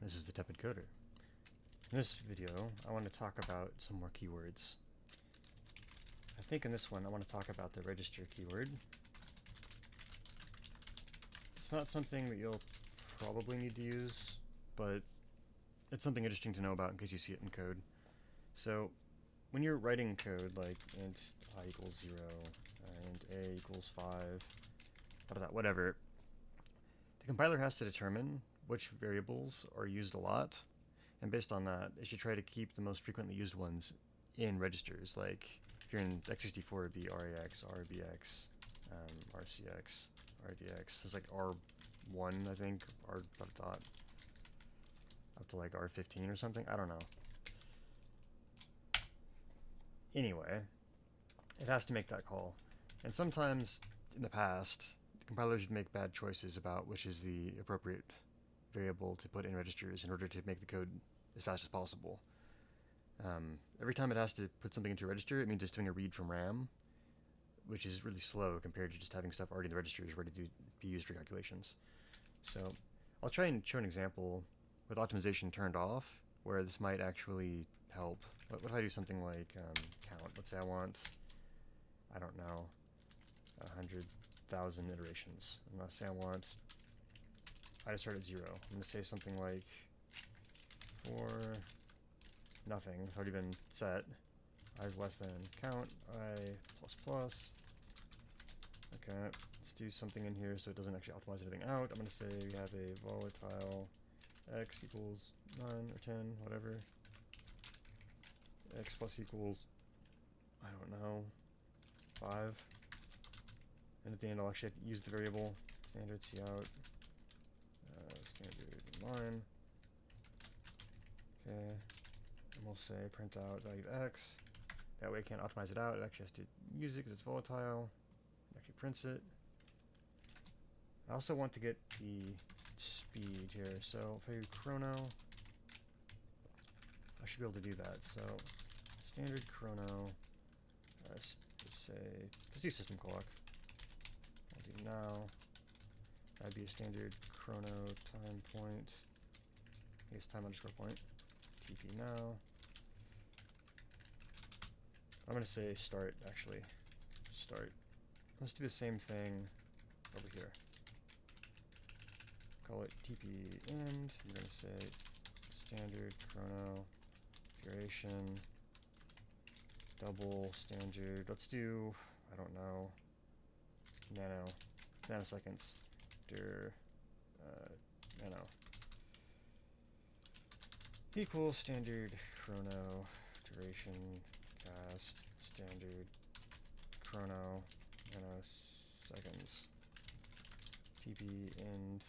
this is the Tepid Coder. In this video, I want to talk about some more keywords. I think in this one I want to talk about the register keyword. It's not something that you'll probably need to use, but it's something interesting to know about in case you see it in code. So when you're writing code like int I equals 0 and a equals 5, whatever, the compiler has to determine which variables are used a lot, and based on that, it should try to keep the most frequently used ones in registers. Like if you're in x64, it'd be RAX, RBX, RCX, RDX. There's like R1, I think, R dot dot, up to like R15 or something. I don't know. Anyway, it has to make that call. And sometimes in the past, the compilers would make bad choices about which is the appropriate variable to put in registers in order to make the code as fast as possible. Every time it has to put something into a register, it means it's doing a read from RAM, which is really slow compared to just having stuff already in the registers ready to be used for calculations. So I'll try and show an example with optimization turned off where this might actually help. What if I do something like count? Let's say I want, I don't know, 100,000 iterations. And let's say I start at 0. I'm going to say something like for nothing. It's already been set. I is less than count I plus plus. Okay, let's do something in here so it doesn't actually optimize anything out. I'm going to say we have a volatile x equals 9 or 10, whatever. X plus equals, I don't know, 5. And at the end I'll actually use the variable standard cout, standard line. Okay, and we'll say print out value of x. That way it can't optimize it out, it actually has to use it because it's volatile. It actually prints it. I also want to get the speed here, so if I do chrono, I should be able to do that. So standard chrono, let's do system clock. I'll do now. That'd be a standard chrono time point. I guess time underscore point. TP now. I'm going to say start, actually. Start. Let's do the same thing over here. Call it TP end. I'm going to say standard chrono duration double standard. Let's do, I don't know, nanoseconds. Nano equals standard chrono duration cast standard chrono nanoseconds TP end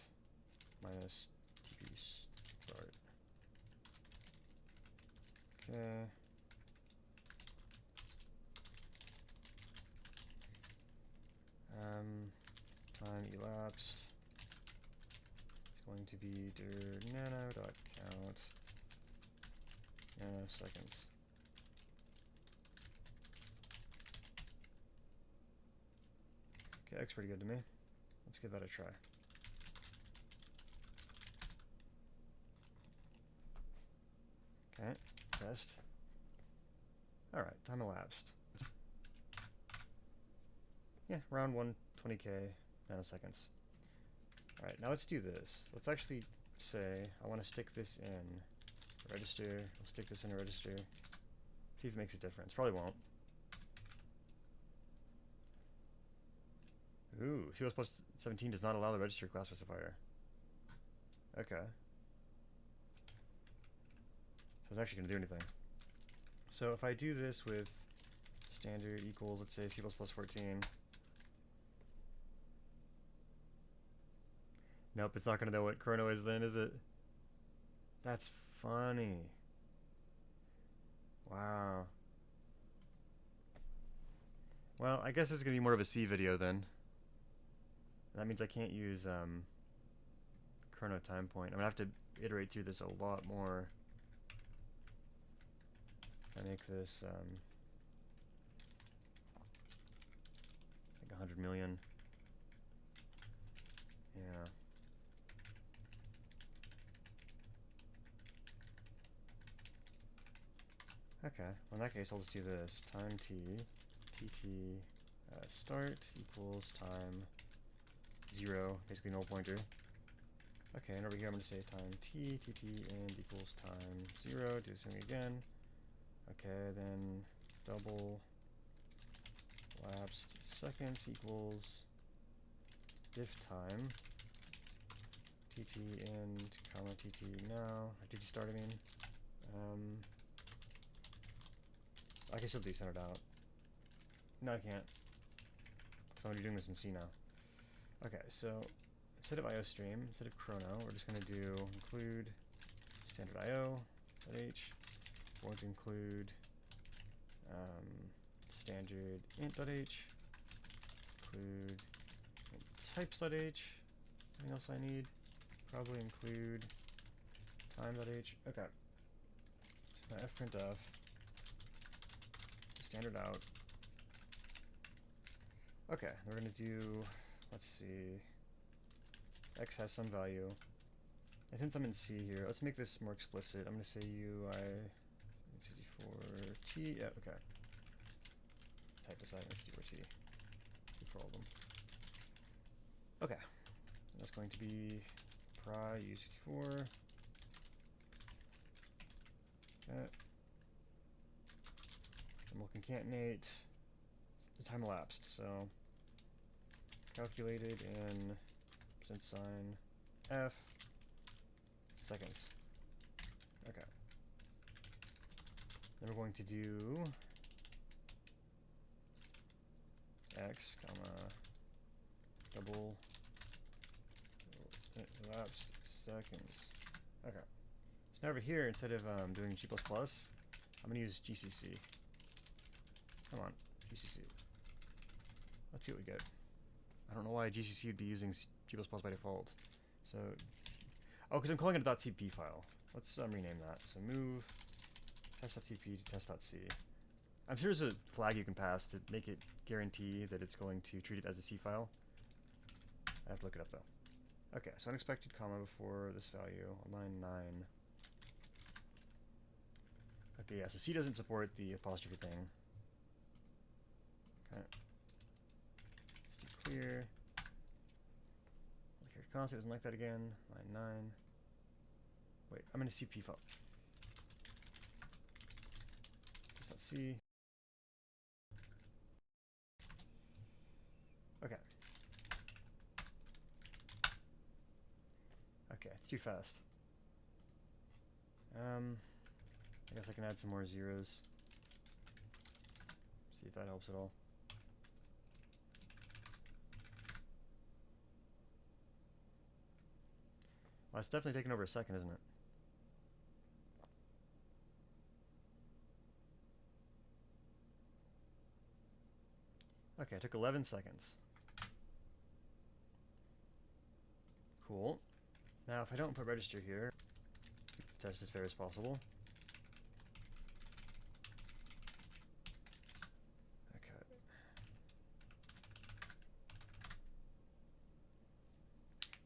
minus TP start. Okay. Time elapsed is going to be dir nano.count nanoseconds. Okay, that's pretty good to me. Let's give that a try. Okay, test. Alright, time elapsed. Yeah, around 120k nanoseconds. Alright, now let's do this. Let's actually say I want to stick this in a register. We'll stick this in a register. See if it makes a difference. Probably won't. Ooh, C++ 17 does not allow the register class specifier. Okay. So it's actually going to do anything. So if I do this with standard equals, let's say C++ 14. Nope, it's not going to know what chrono is then, is it? That's funny. Wow. Well, I guess it's going to be more of a C video then. That means I can't use chrono time point. I'm going to have to iterate through this a lot more. I make this, I think 100 million. Yeah. Okay, well in that case I'll just do this. Time t, tt, start equals time 0, basically null pointer. Okay, and over here I'm going to say time t, tt, and equals time 0, do the same again. Okay, then double lapsed seconds equals diff time tt end, comma tt now, or tt start I mean. I can still do centered out. No, I can't. So I'm going to be doing this in C now. Okay, so instead of IOStream, instead of chrono, we're just going to do include standard IO.h. We're going to include standard int.h, include types.h. Anything else I need? Probably include time.h. Okay. So now fprintf standard out. Okay, we're going to do, let's see, x has some value. And since I'm in C here, let's make this more explicit. I'm going to say UI64T. Yeah, okay. Type this out, UI64T. For all of them. Okay. And that's going to be pry U64. Okay. And we'll concatenate the time elapsed. So calculated in %sign f seconds. Okay. Then we're going to do x, comma, double elapsed seconds. Okay. So now over here, instead of doing G++, I'm going to use GCC. Come on, GCC. Let's see what we get. I don't know why GCC would be using G++ by default. So, oh, because I'm calling it a .cp file. Let's rename that. So move test.cp to test.c. I'm sure there's a flag you can pass to make it guarantee that it's going to treat it as a C file. I have to look it up though. Okay, so unexpected comma before this value on line 9. Okay, yeah, so C doesn't support the apostrophe thing. Okay. Let's do clear. Character constant doesn't like that again. Line 9. Wait, I'm in a CP file. Just.c. Okay. Okay, it's too fast. I guess I can add some more zeros. See if that helps at all. Well, it's definitely taken over a second, isn't it? Okay, it took 11 seconds. Cool. Now, if I don't put register here, keep the test as fair as possible. Okay.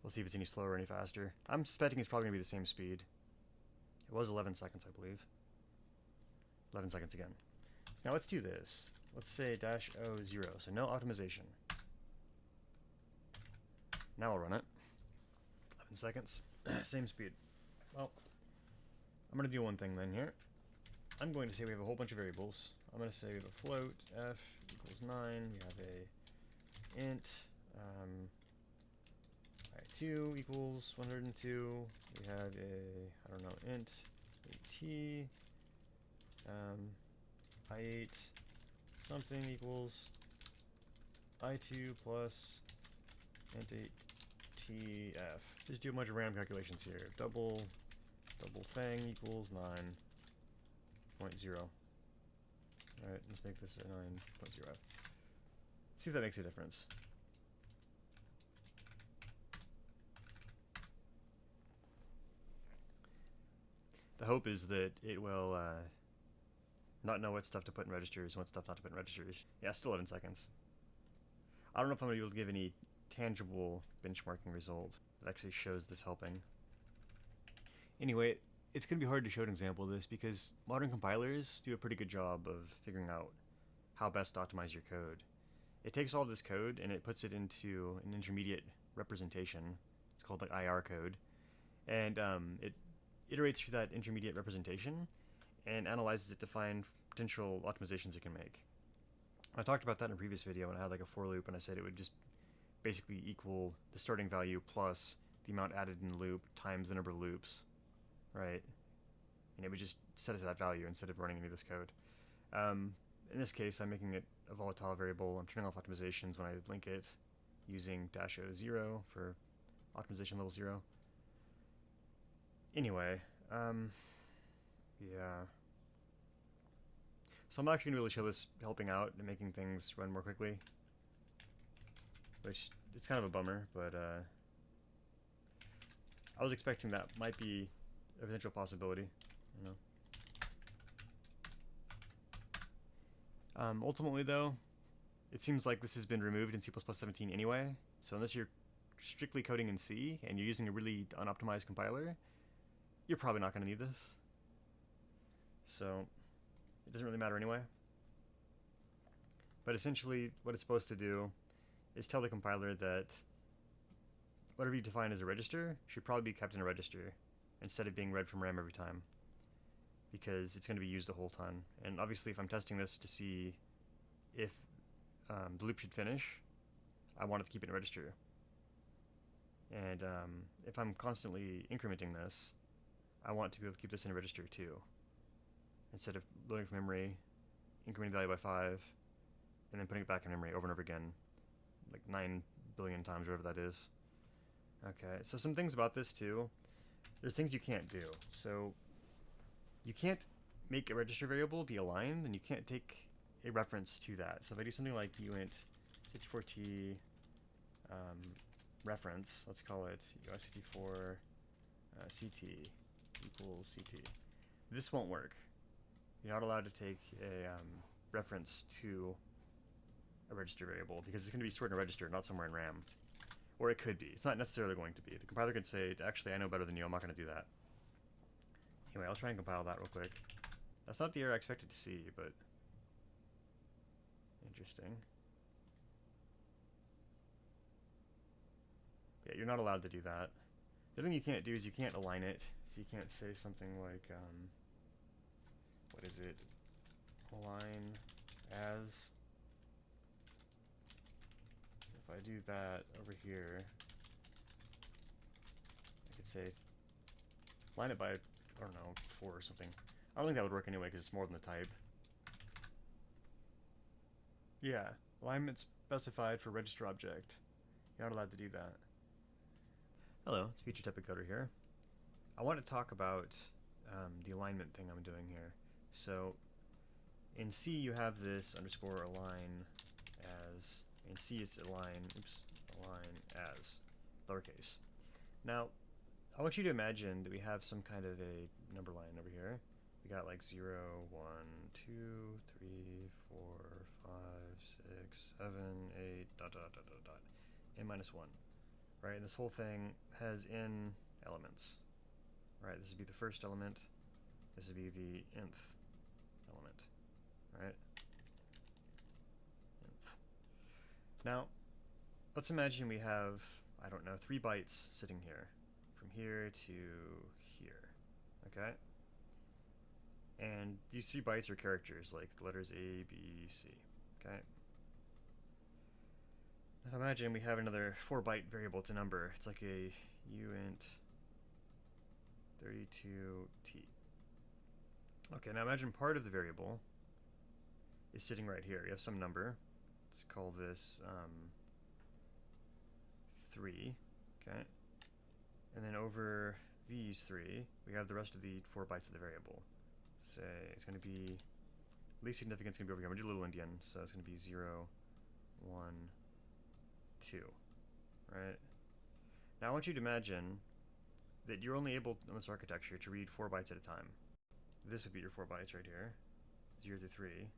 We'll see if it's any slower or any faster. I'm suspecting it's probably going to be the same speed. It was 11 seconds, I believe. 11 seconds again. Now let's do this. Let's say -0, so no optimization. Now I'll run it. 11 seconds. Same speed. Well, I'm going to do one thing then here. I'm going to say we have a whole bunch of variables. I'm going to say we have a float, f equals 9. We have a int, 2 equals 102. We have a, I don't know, int, t, I8 something equals I2 plus int 8tf. Just do a bunch of random calculations here. Double thing equals 9.0. Alright, let's make this a 9.0f. See if that makes a difference. The hope is that it will not know what stuff to put in registers and what stuff not to put in registers. Yeah, still 11 seconds. I don't know if I'm going to be able to give any tangible benchmarking result that actually shows this helping. Anyway, it's going to be hard to show an example of this because modern compilers do a pretty good job of figuring out how best to optimize your code. It takes all this code and it puts it into an intermediate representation. It's called like IR code, and it iterates through that intermediate representation and analyzes it to find potential optimizations it can make. I talked about that in a previous video when I had like a for loop and I said it would just basically equal the starting value plus the amount added in the loop times the number of loops, right? And it would just set it to that value instead of running any of this code. In this case, I'm making it a volatile variable. I'm turning off optimizations when I link it using -0 for optimization level 0. Anyway, yeah. So I'm actually going to really show this helping out and making things run more quickly, which it's kind of a bummer, but I was expecting that might be a potential possibility, you know. Ultimately, though, it seems like this has been removed in C++17 anyway, so unless you're strictly coding in C and you're using a really unoptimized compiler, you're probably not going to need this. So it doesn't really matter anyway. But essentially, what it's supposed to do is tell the compiler that whatever you define as a register should probably be kept in a register instead of being read from RAM every time, because it's going to be used a whole ton. And obviously, if I'm testing this to see if the loop should finish, I want it to keep it in a register. And if I'm constantly incrementing this, I want to be able to keep this in a register too, instead of loading from memory, incrementing the value by 5, and then putting it back in memory over and over again, like 9 billion times, whatever that is. Okay, so some things about this too. There's things you can't do. So you can't make a register variable be aligned, and you can't take a reference to that. So if I do something like uint 64t reference, let's call it UI64 ct equals ct. This won't work. You're not allowed to take a reference to a register variable because it's going to be stored in a register, not somewhere in RAM. Or it could be. It's not necessarily going to be. The compiler could say, actually, I know better than you. I'm not going to do that. Anyway, I'll try and compile that real quick. That's not the error I expected to see, but interesting. Yeah, you're not allowed to do that. The thing you can't do is you can't align it. So you can't say something like, what is it? Align as. So if I do that over here, I could say line it by, I don't know, 4 or something. I don't think that would work anyway because it's more than the type. Yeah, alignment specified for register object. You're not allowed to do that. Hello, it's Feature Type Encoder here. I want to talk about the alignment thing I'm doing here. So in C you have this underscore align as. In C it's align as lowercase. Now I want you to imagine that we have some kind of a number line over here. We got like 0, 1, 2, 3, 4, 5, 6, 7, 8, dot, dot, dot, dot, dot, n minus 1. Right, and this whole thing has n elements. Right, this would be the first element. This would be the nth element. Right? Nth. Now, let's imagine we have, I don't know, 3 bytes sitting here. From here to here. Okay? And these 3 bytes are characters, like the letters A, B, C. Okay? Now imagine we have another 4-byte variable. It's a number. It's like a uint 32t. Okay, now imagine part of the variable is sitting right here. You have some number. Let's call this 3. Okay? And then over these 3, we have the rest of the 4 bytes of the variable. Say it's going to be, least significant is going to be over here. I'm going to do a little endian, so it's going to be 0, 1, 2. Right? Now I want you to imagine that you're only able, on this architecture, to read 4 bytes at a time. This would be your 4 bytes right here, 0 through 3.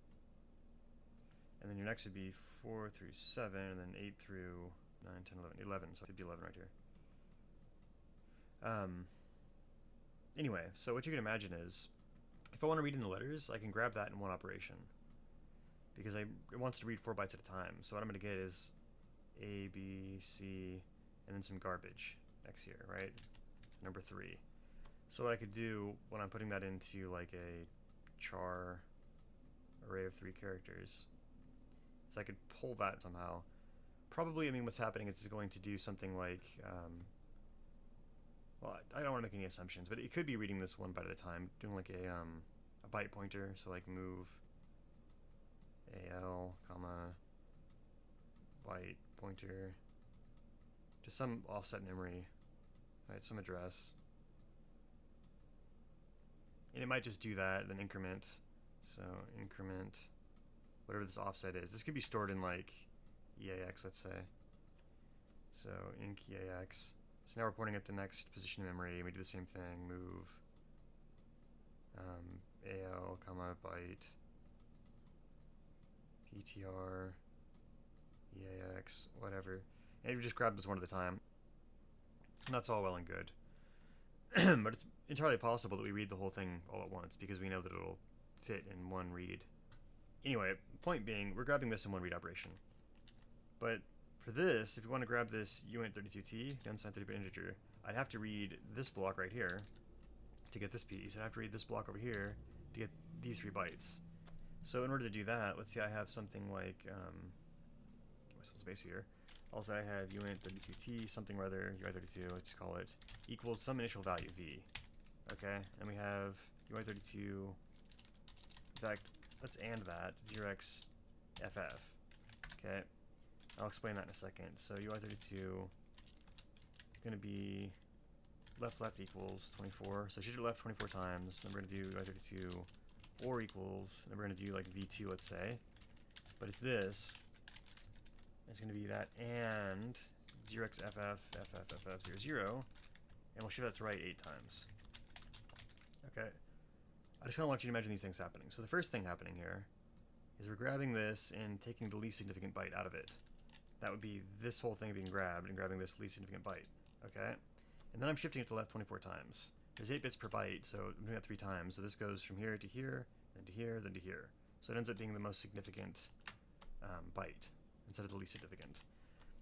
And then your next would be 4 through 7, and then 8 through 9, 10, 11, 11. So it would be 11 right here. Anyway, so what you can imagine is, if I want to read in the letters, I can grab that in one operation, because it wants to read 4 bytes at a time. So what I'm going to get is A, B, C, and then some garbage next here, right? Number 3. So what I could do when I'm putting that into like a char array of 3 characters is I could pull that somehow. Probably, I mean, what's happening is it's going to do something like, well, I don't want to make any assumptions, but it could be reading this 1 byte at a time, doing like a byte pointer, so like move AL, comma, byte pointer, to some offset memory, right, some address. And it might just do that, then increment. So increment, whatever this offset is. This could be stored in like EAX, let's say. So inc EAX. So now we're pointing at the next position in memory. We do the same thing, move AL, comma, byte, PTR, EAX, whatever. And we just grab this one at a time. And that's all well and good. But it's entirely possible that we read the whole thing all at once, because we know that it'll fit in one read. Anyway, point being, we're grabbing this in one read operation. But for this, if you want to grab this uint32t, the unsigned 30-bit integer, I'd have to read this block right here to get this piece. I'd have to read this block over here to get these 3 bytes. So in order to do that, let's see, I have something like, give myself space here. Also, I have uint32t, something rather, ui32, let's call it, equals some initial value v. Okay, and we have ui32, in fact, let's and that, 0x ff. Okay, I'll explain that in a second. So ui32 is going to be left equals 24. So should left 24 times. Then we're going to do ui32 or equals. Then we're going to do like v2, let's say. But it's this. It's going to be that and 0x ff 00, and we'll shift that to right 8 times. Okay. I just kind of want you to imagine these things happening. So the first thing happening here is we're grabbing this and taking the least significant byte out of it. That would be this whole thing being grabbed and grabbing this least significant byte. Okay? And then I'm shifting it to left 24 times. There's 8 bits per byte, so I'm doing that 3 times. So this goes from here to here, then to here, then to here. So it ends up being the most significant byte instead of the least significant.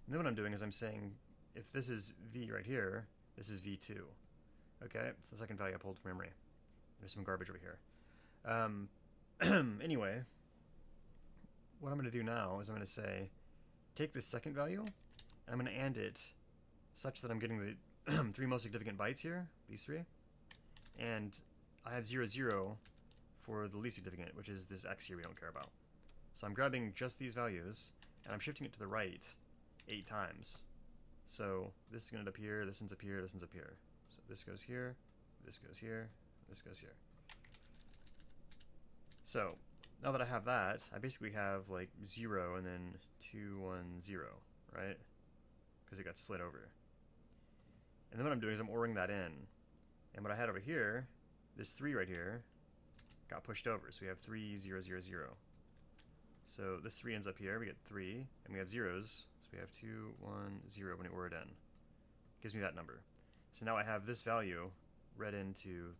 And then what I'm doing is I'm saying, if this is V right here, this is V2. Okay? It's the second value I pulled from memory. There's some garbage over here. Anyway, what I'm going to do now is I'm going to say, take this second value, and I'm going to AND it such that I'm getting the 3 most significant bytes here, these 3, and I have 0, 0 for the least significant, which is this x here we don't care about. So I'm grabbing just these values, and I'm shifting it to the right 8 times. So this is going to end up here, this ends up here, this ends up here. So this goes here, this goes here, this goes here. So now that I have that, I basically have like 0 and then 2, 1, 0, right? Because it got slid over. And then what I'm doing is I'm ORing that in. And what I had over here, this 3 right here, got pushed over. So we have 3, 0, 0, 0. So this 3 ends up here, we get 3, and we have zeros. So we have 2, 1, 0 when we OR it in. Gives me that number. So now I have this value read into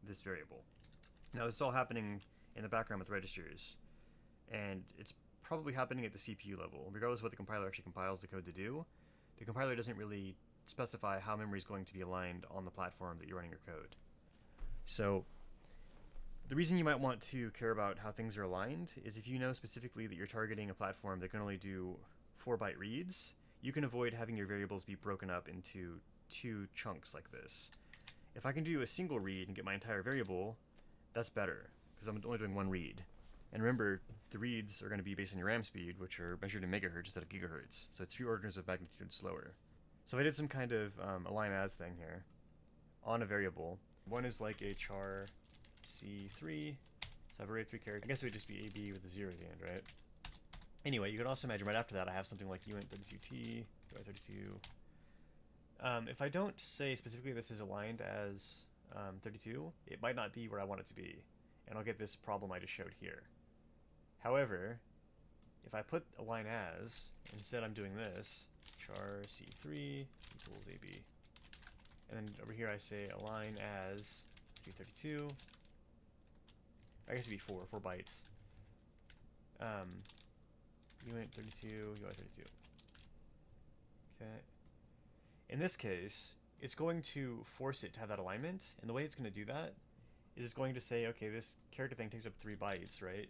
this variable. Now this is all happening in the background with registers, and it's probably happening at the CPU level. Regardless of what the compiler actually compiles the code to do, the compiler doesn't really specify how memory is going to be aligned on the platform that you're running your code. So the reason you might want to care about how things are aligned is if you know specifically that you're targeting a platform that can only do 4-byte reads, you can avoid having your variables be broken up into 2 chunks like this. If I can do a single read and get my entire variable, that's better, because I'm only doing 1 read. And remember, the reads are going to be based on your RAM speed, which are measured in megahertz instead of gigahertz, so it's 3 orders of magnitude slower. So if I did some kind of align as thing here on a variable, one is like a char C3, so I have array of 3 characters. I guess it would just be AB with a 0 at the end, right? Anyway, you can also imagine right after that I have something like uint32t, ui32. If I don't say specifically this is aligned as 32, it might not be where I want it to be, and I'll get this problem I just showed here. However, if I put align as, instead I'm doing this, char C3 equals AB. And then over here I say align as 32. I guess it'd be 4 bytes. Unit 32, UI 32. Okay. In this case, it's going to force it to have that alignment, and the way it's going to do that is it's going to say, okay, this character thing takes up 3 bytes, right?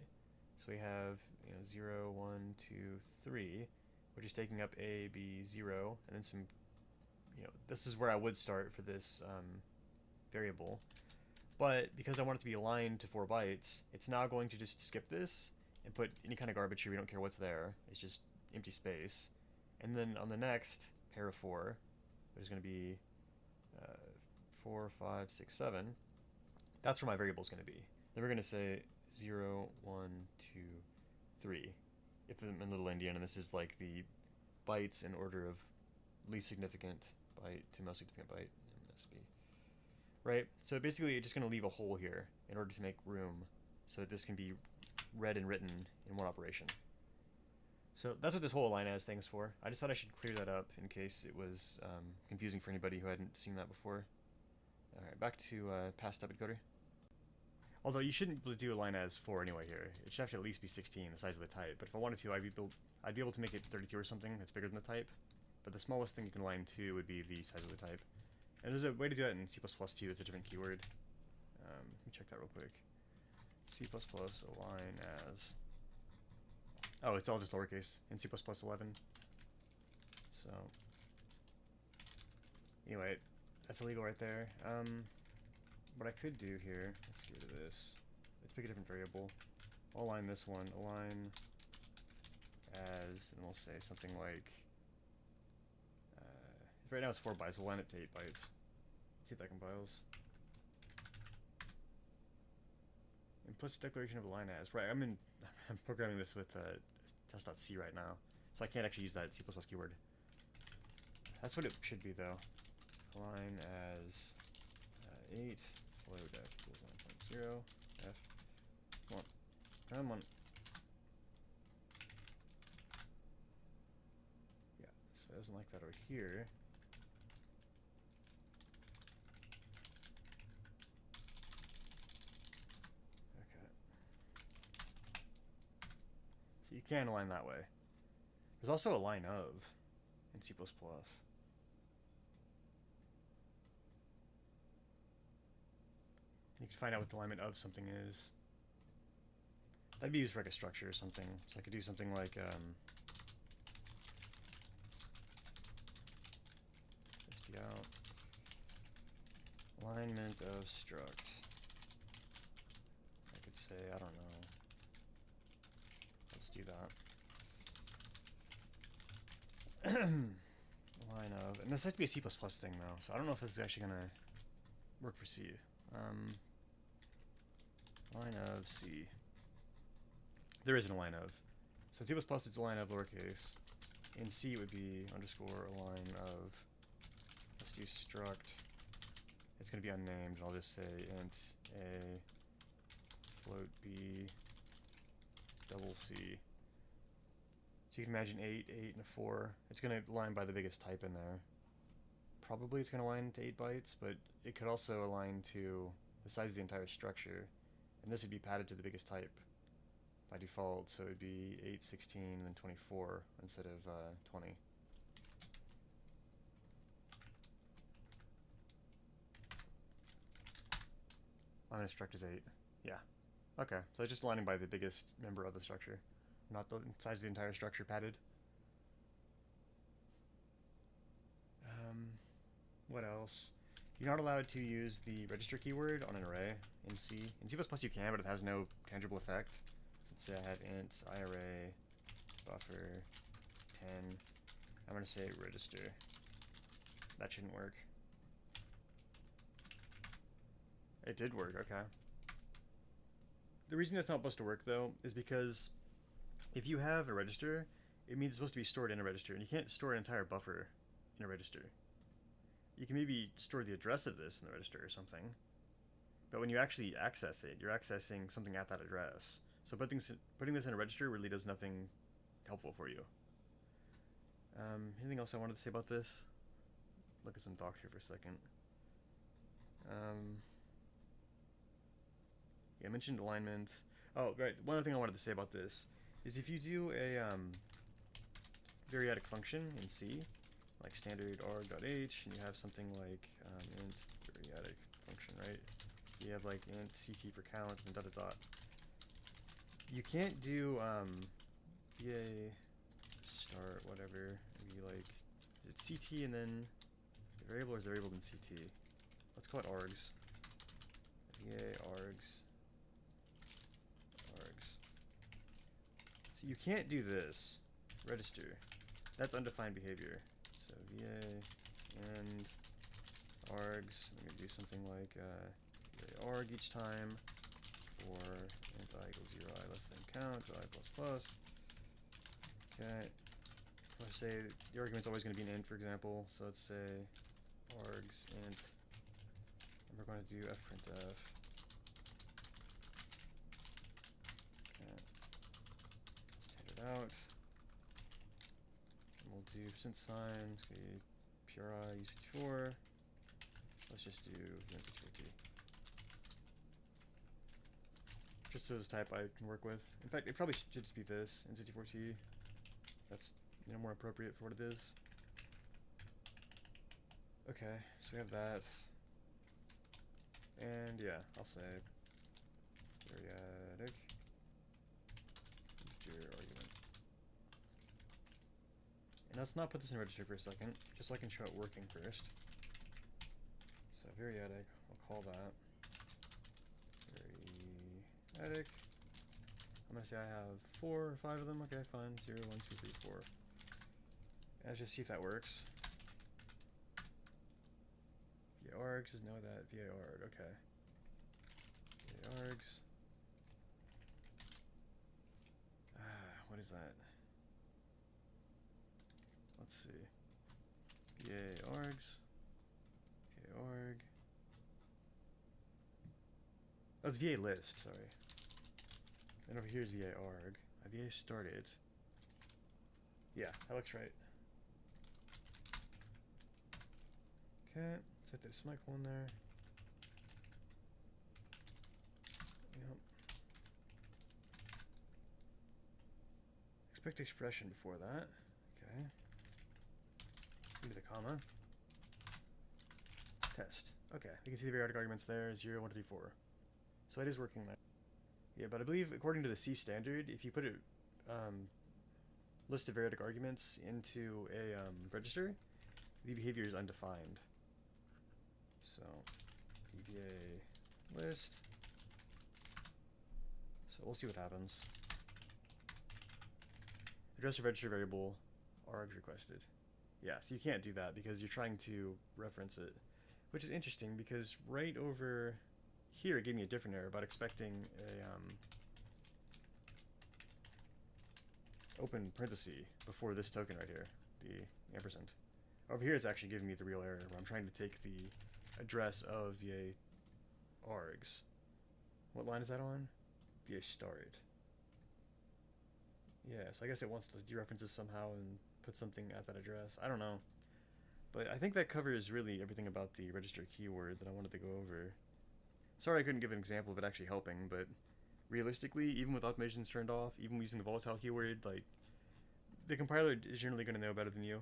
So we have 0, 1, 2, 3, which is taking up A, B, 0, and then some, this is where I would start for this variable. But because I want it to be aligned to 4 bytes, it's now going to just skip this and put any kind of garbage here. We don't care what's there. It's just empty space. And then on the next pair of 4, there's going to be 4, 5, 6, 7. That's where my variable is going to be. Then we're going to say 0, 1, 2, 3. If I'm in little endian, and this is like the bytes in order of least significant byte to most significant byte, MSB. Right? So basically, it's just going to leave a hole here in order to make room so that this can be read and written in one operation. So that's what this whole align as thing is for. I just thought I should clear that up in case it was confusing for anybody who hadn't seen that before. Alright, back to past step encoder. Although you shouldn't do align as 4 anyway here. It should have to at least be 16, the size of the type. But if I wanted to, I'd be able to make it 32 or something that's bigger than the type. But the smallest thing you can align to would be the size of the type. And there's a way to do that in C++ too. That's a different keyword. Let me check that real quick. C++ align as... Oh, it's all just lowercase in C++ 11. So, anyway, that's illegal right there. What I could do here, let's get rid of this. Let's pick a different variable. I'll align this one. Align as, and we'll say something like, right now it's 4 bytes. Align it to 8 bytes. Let's see if that compiles. Implicit declaration of align as. Right, I'm programming this with test.c right now, so I can't actually use that C++ keyword. That's what it should be though. Align as 8 flow def equals 1.0 f 1. Come on. Yeah, so it doesn't like that over here. Okay. So you can align that way. There's also a line of in C++. You can find out what the alignment of something is. That'd be used for like a structure or something. So I could do something like just out alignment of struct. I could say, I don't know. Let's do that. Line of, and this has to be a C++ thing though, so I don't know if this is actually gonna work for C. Line of C. There isn't a line of. So C++ it's a line of lowercase. In C it would be underscore a line of. Let's do struct. It's going to be unnamed. I'll just say int A float B double C. So you can imagine 8, 8, and a 4. It's going to align by the biggest type in there. Probably it's going to align to 8 bytes, but it could also align to the size of the entire structure. And this would be padded to the biggest type by default, so it would be 8, 16, and then 24 instead of 20. Line of struct is 8. Yeah. Okay, so it's just aligning by the biggest member of the structure, not the size of the entire structure padded. What else? You're not allowed to use the register keyword on an array in C. In C++ you can, but it has no tangible effect. So let's say I have int iArray buffer 10. I'm going to say register. That shouldn't work. It did work, okay. The reason that's not supposed to work though is because if you have a register, it means it's supposed to be stored in a register, and you can't store an entire buffer in a register. You can maybe store the address of this in the register or something, but when you actually access it, you're accessing something at that address. So putting this in a register really does nothing helpful for you. Anything else I wanted to say about this? Look at some docs here for a second. Yeah, I mentioned alignment. Oh, right. One other thing I wanted to say about this is if you do a variadic function in C, like standard arg.h, and you have something like int variadic function, right? You have like int ct for count and dot dot dot. You can't do va start whatever. Maybe like is it ct and then the variable, or is the variable in ct? Let's call it args. Va args. So you can't do this. Register. That's undefined behavior. So va and args. Let me do something like va arg each time for int I equals 0, I less than count, I plus plus. Okay. Let's say the argument's always going to be an int, for example. So let's say args int, and we're going to do fprintf. Out. And we'll do percent sign, it's going to be PRI U64. Let's just do U64T. Just so this type I can work with. In fact, it probably should just be this, N64T. That's more appropriate for what it is. Okay, so we have that. And yeah, I'll say periodic integer argument. And let's not put this in register for a second, just so I can show it working first. So variadic, I'll call that variadic. I'm gonna say I have 4 or 5 of them. Okay, fine. 0, 1, 2, 3, 4. And let's just see if that works. Va args, just know that. Va arg, okay. Va args. What is that? Let's see. Va args. Va arg. Oh, it's va list, sorry. And over here is va arg. Va started. Yeah, that looks right. Okay, set the semicolon there. Yep. Expect expression before that. Okay. Give it a comma. Test. Okay, you can see the variadic arguments there, 0, 1, 2, 3, 4. So it is working now. Yeah, but I believe according to the C standard, if you put a list of variadic arguments into a register, the behavior is undefined. So va list. So we'll see what happens. Address a register variable args requested. Yeah, so you can't do that because you're trying to reference it, which is interesting because right over here it gave me a different error about expecting a open parenthesis before this token right here, the ampersand. Over here it's actually giving me the real error where I'm trying to take the address of va args. What line is that on? Va start. Yeah, so I guess it wants to dereference this somehow and put something at that address. I don't know. But I think that covers really everything about the register keyword that I wanted to go over. Sorry I couldn't give an example of it actually helping, but realistically, even with automations turned off, even using the volatile keyword, like, the compiler is generally going to know better than you.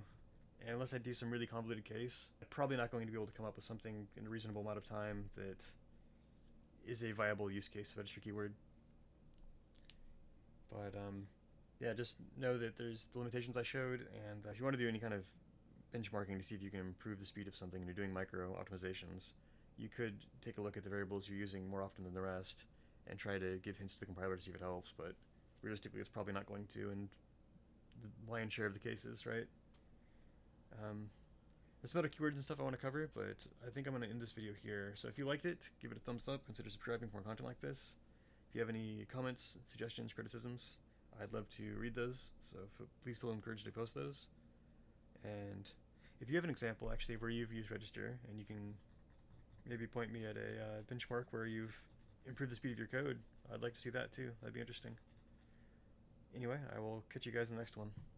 And unless I do some really convoluted case, I'm probably not going to be able to come up with something in a reasonable amount of time that is a viable use case of register keyword. But, yeah, just know that there's the limitations I showed, and if you want to do any kind of benchmarking to see if you can improve the speed of something and you're doing micro optimizations, you could take a look at the variables you're using more often than the rest and try to give hints to the compiler to see if it helps, but realistically it's probably not going to in the lion's share of the cases, right? There's some other keywords and stuff I want to cover, but I think I'm going to end this video here. So if you liked it, give it a thumbs up, consider subscribing for more content like this. If you have any comments, suggestions, criticisms, I'd love to read those, so please feel encouraged to post those. And if you have an example actually where you've used register and you can maybe point me at a benchmark where you've improved the speed of your code, I'd like to see that too. That'd be interesting. Anyway, I will catch you guys in the next one.